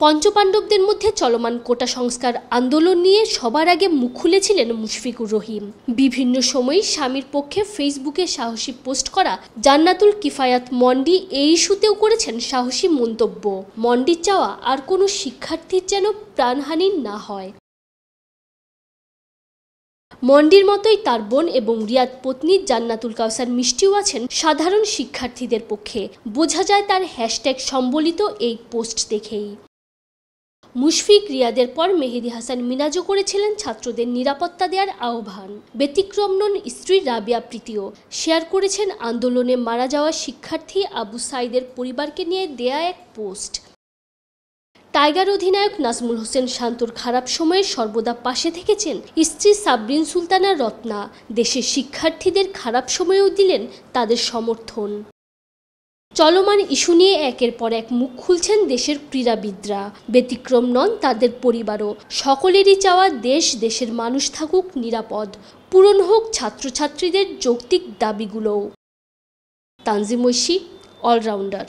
পঞ্চপাণ্ডবদের মধ্যে চলমান কোটা সংস্কার আন্দোলন নিয়ে সবার আগে মুখ খুলেছিলেন মুশফিকুর রহিম। বিভিন্ন সময় স্বামীর পক্ষে ফেসবুকে সাহসী পোস্ট করা জান্নাতুল কিফায়াত মন্ডি এই ইস্যুতেও করেছেন সাহসী মন্তব্য। মন্ডির চাওয়া আর কোনো শিক্ষার্থীর যেন প্রাণহানি না হয়। মন্ডির মতোই তার বোন এবং রিয়াদ পত্নী জান্নাতুল কাউসার মিষ্টিও আছেন সাধারণ শিক্ষার্থীদের পক্ষে। বোঝা যায় তার হ্যাশট্যাগ সম্বলিত এই পোস্ট দেখেই। মুশফিক রিয়াদের পর মেহেদী হাসান মিনাজও করেছিলেন ছাত্রদের নিরাপত্তা দেওয়ার আহ্বান। ব্যতিক্রম নন স্ত্রী রাবিয়া প্রীতিও। শেয়ার করেছেন আন্দোলনে মারা যাওয়া শিক্ষার্থী আবু সাইদের পরিবারকে নিয়ে দেয়া এক পোস্ট। টাইগার অধিনায়ক নাজমুল হোসেন শান্তর খারাপ সময়ে সর্বদা পাশে থেকেছেন স্ত্রী সাবরিন সুলতানা রত্না। দেশের শিক্ষার্থীদের খারাপ সময়েও দিলেন তাদের সমর্থন। চলমান ইস্যু নিয়ে একের পর এক মুখ খুলছেন দেশের ক্রীড়াবিদরা। ব্যতিক্রম নন তাদের পরিবারও। সকলেরই চাওয়া দেশের মানুষ থাকুক নিরাপদ, পূরণ হোক ছাত্রছাত্রীদের যৌক্তিক দাবিগুলোও। তানজিম ঐশী, অলরাউন্ডার।